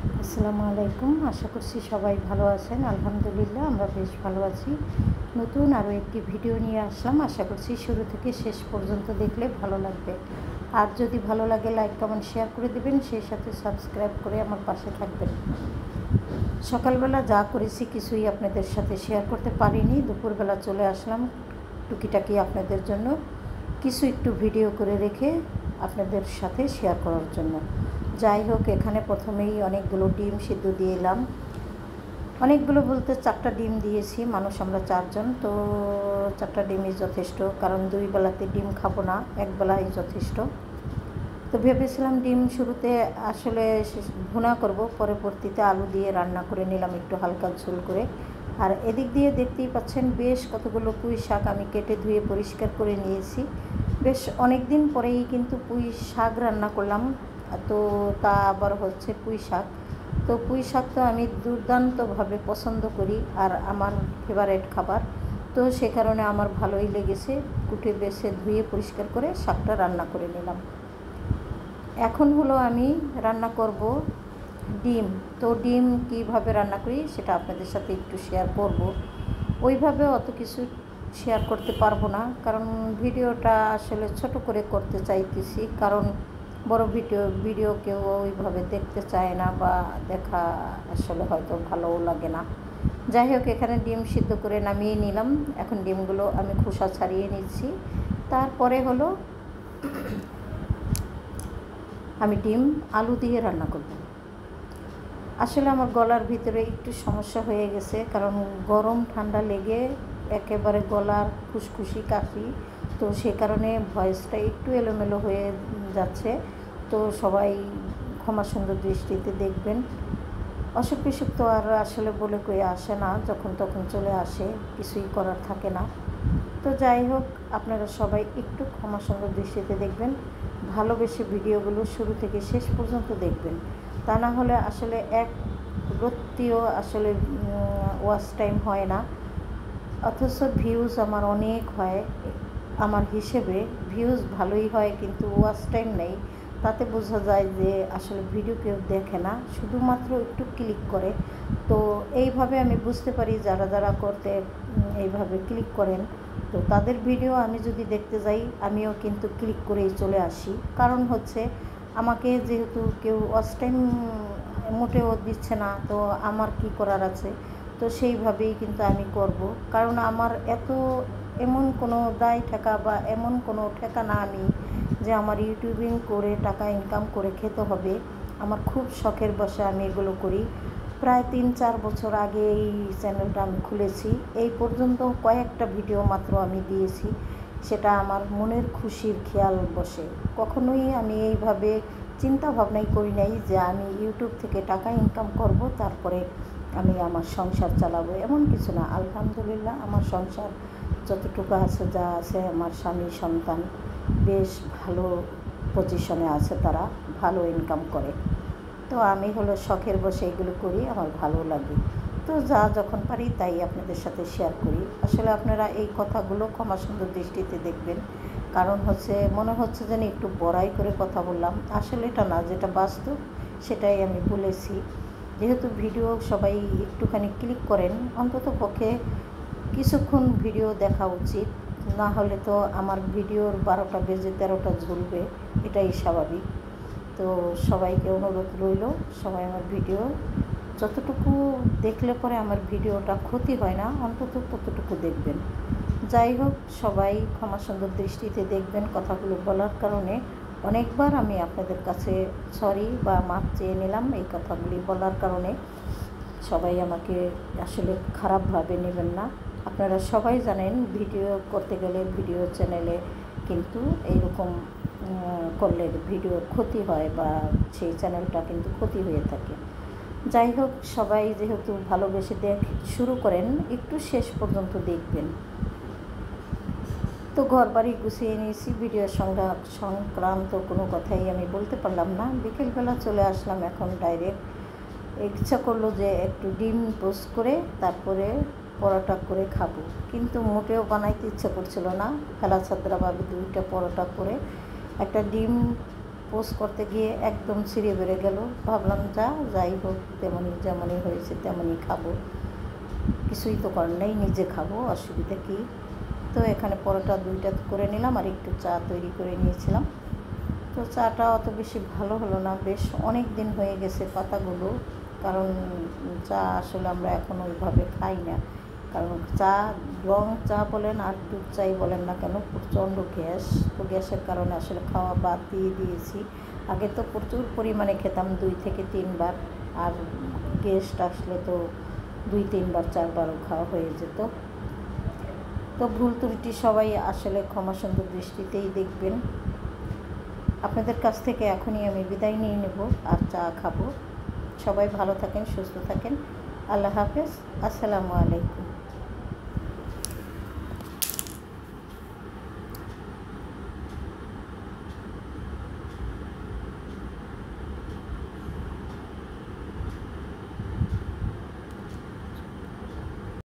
আসসালামু আলাইকুম। আশা করছি সবাই ভালো আছেন। আলহামদুলিল্লাহ আমরা বেশ ভালো আছি। নতুন আরও একটি ভিডিও নিয়ে আসলাম। আশা করছি শুরু থেকে শেষ পর্যন্ত দেখলে ভালো লাগবে। আর যদি ভালো লাগে লাইক কমেন্ট শেয়ার করে দেবেন, সেই সাথে সাবস্ক্রাইব করে আমার পাশে থাকবেন। সকালবেলা যা করেছি কিছুই আপনাদের সাথে শেয়ার করতে পারিনি। দুপুরবেলা চলে আসলাম টুকিটাকি আপনাদের জন্য কিছু একটু ভিডিও করে রেখে আপনাদের সাথে শেয়ার করার জন্য। যাই হোক, এখানে প্রথমেই অনেকগুলো ডিম সিদ্ধ দিয়ে এলাম। অনেকগুলো বলতে 4টা ডিম দিয়েছি, মানুষ আমরা 4 জন, তো 4টা ডিমই যথেষ্ট, কারণ 2 বেলাতে ডিম খাবো না, 1 বেলাই যথেষ্ট। তো ভেবেছিলাম ডিম শুরুতে আসলে ভুনা করব, পরবর্তীতে আলু দিয়ে রান্না করে নিলাম একটু হালকা ঝোল করে। আর এদিক দিয়ে দেখতেই পাচ্ছেন বেশ কতগুলো পুঁই শাক আমি কেটে ধুয়ে পরিষ্কার করে নিয়েছি। বেশ অনেক দিন পরেই কিন্তু পুঁই শাক রান্না করলাম। তো তা আবার হচ্ছে পুঁই শাক। তো পুঁই শাক তো আমি দুর্দান্তভাবে পছন্দ করি, আর আমার ফেভারিট খাবার। তো সে কারণে আমার ভালোই লেগেছে। কুটে বেছে ধুয়ে পরিষ্কার করে শাকটা রান্না করে নিলাম। এখন হলো আমি রান্না করব ডিম। তো ডিম কীভাবে রান্না করি সেটা আপনাদের সাথে একটু শেয়ার করব। ওইভাবে অত কিছু শেয়ার করতে পারবো না, কারণ ভিডিওটা আসলে ছোট করে করতে চাইতেছি, কারণ বড় ভিডিও কেউ ওইভাবে দেখতে চায় না, বা দেখা আসলে হয়তো ভালোও লাগে না। যাই হোক, এখানে ডিম সিদ্ধ করে নামিয়ে নিলাম। এখন ডিমগুলো আমি খোসা ছাড়িয়ে নিচ্ছি। তারপরে হলো আমি ডিম আলু দিয়ে রান্না করব। আসলে আমার গলার ভিতরে একটু সমস্যা হয়ে গেছে, কারণ গরম ঠান্ডা লেগে একেবারে গলার খুশখুশি কাশি, তো সে কারণে ভয়েসটা একটু এলোমেলো হয়ে যাচ্ছে। তো সবাই ক্ষমা সুন্দর দৃষ্টিতে দেখবেন। অসুখ বিসুখ তো আর আসলে বলে কই আসে না, যখন তখন চলে আসে, কিছুই করার থাকে না। তো যাই হোক, আপনারা সবাই একটু ক্ষমা সুন্দর দৃষ্টিতে দেখবেন, ভালোবেসে ভিডিওগুলো শুরু থেকে শেষ পর্যন্ত দেখবেন। তা না হলে আসলে এক রত্তিও আসলে ওয়াচ টাইম হয় না, অথচ ভিউজ আমার অনেক হয়। আমার হিসেবে ভিউজ ভালোই হয়, কিন্তু ওয়াচ টাইম নেই। তাতে বোঝা যায় যে আসলে ভিডিও কেউ দেখে না, শুধুমাত্র একটু ক্লিক করে। তো এইভাবে আমি বুঝতে পারি যারা যারা করতে এইভাবে ক্লিক করেন, তো তাদের ভিডিও আমি যদি দেখতে যাই আমিও কিন্তু ক্লিক করেই চলে আসি। কারণ হচ্ছে আমাকে যেহেতু কেউ ওয়াচ টাইম মোটেও দিচ্ছে না, তো আমার কি করার আছে, তো সেইভাবেই কিন্তু আমি করব। কারণ আমার এমন কোনো দায় ঠেকা বা এমন কোনো ঠেকা না আমি যে আমার ইউটিউবিং করে টাকা ইনকাম করে খেতে হবে। আমার খুব শখের বশে আমি এগুলো করি। প্রায় 3-4 বছর আগে এই চ্যানেলটা আমি খুলেছি। এই পর্যন্ত কয়েকটা ভিডিও মাত্র আমি দিয়েছি, সেটা আমার মনের খুশির খেয়াল বসে। কখনোই আমি এইভাবে চিন্তা ভাবনাই করি নাই যে আমি ইউটিউব থেকে টাকা ইনকাম করব, তারপরে আমি আমার সংসার চালাবো, এমন কিছু না। আলহামদুলিল্লাহ আমার সংসার যতটুকু আছে, যা আছে, আমার স্বামী সন্তান বেশ ভালো পজিশনে আছে, তারা ভালো ইনকাম করে। তো আমি হলো শখের বসে এগুলো করি, আমার ভালো লাগে। তো যা যখন পারি তাই আপনাদের সাথে শেয়ার করি। আসলে আপনারা এই কথাগুলো ক্ষমা সুন্দর দৃষ্টিতে দেখবেন, কারণ মনে হচ্ছে যেন একটু বড়াই করে কথা বললাম। আসলে এটা না, যেটা বাস্তব সেটাই আমি বলেছি। যেহেতু ভিডিও সবাই একটুখানি ক্লিক করেন, অন্তত পক্ষে কিছুক্ষণ ভিডিও দেখা উচিত, না হলে তো আমার ভিডিওর 12টা বেজে 13টা ঝুলবে, এটাই স্বাভাবিক। তো সবাইকে অনুরোধ রইল, সবাই আমার ভিডিও যতটুকু দেখলে পরে আমার ভিডিওটা ক্ষতি হয় না, অন্তত ততটুকু দেখবেন। যাই হোক, সবাই ক্ষমা সুন্দর দৃষ্টিতে দেখবেন। কথাগুলো বলার কারণে অনেকবার আমি আপনাদের কাছে সরি বা মাপ চেয়ে নিলাম এই কথাগুলি বলার কারণে। সবাই আমাকে আসলে খারাপভাবে নেবেন না। আপনারা সবাই জানেন ভিডিও করতে গেলে ভিডিও চ্যানেলে কিন্তু এইরকম করলে ভিডিওর ক্ষতি হয়, বা সেই চ্যানেলটা কিন্তু ক্ষতি হয়ে থাকে। যাই হোক, সবাই যেহেতু ভালোবেসে শুরু করেন, একটু শেষ পর্যন্ত দেখবেন। তো ঘর বাড়ি গুছিয়ে নিয়েছি, ভিডিও সংক্রান্ত কোনো কথাই আমি বলতে পারলাম না। বিকেলবেলা চলে আসলাম এখন ডাইরেক্ট। ইচ্ছা করলো যে একটু ডিম পোস্ট করে তারপরে পরোটা করে খাবো, কিন্তু মোটেও বানাইতে ইচ্ছা করছিল না। ফেলা ছাত্রাভাবে 2টা পরোটা করে একটা ডিম পোজ করতে গিয়ে একদম ছিঁড়ে বেড়ে গেল। ভাবলাম যাই হোক, যেমনই হয়েছে তেমনই খাবো, কিছুই তো করার নেই, নিজে খাবো, অসুবিধা কী। তো এখানে পরোটা 2টা করে নিলাম আর একটু চা তৈরি করে নিয়েছিলাম। তো চাটা অত বেশি ভালো হলো না, বেশ অনেক দিন হয়ে গেছে পাতাগুলো, কারণ চা আসলে আমরা এখন ওইভাবে খাই না। কারণ রং চা বলেন আর দুধ চাই বলেন না কেন, প্রচণ্ড গ্যাস, তো গ্যাসের কারণে আসলে খাওয়া বাদ দিয়ে দিয়েছি। আগে তো প্রচুর পরিমাণে খেতাম, 2 থেকে 3 বার, আর গেস্ট আসলে তো 2-3 বার 4 বারও খাওয়া হয়ে যেত। তো ভুল ত্রুটি সবাই আসলে ক্ষমা সুন্দর দৃষ্টিতেই দেখবেন। আপনাদের কাছ থেকে এখনই আমি বিদায় নিয়ে নেব আর চা খাবো। সবাই ভালো থাকেন, সুস্থ থাকেন। আল্লাহ হাফেজ। আসসালামু আলাইকুম।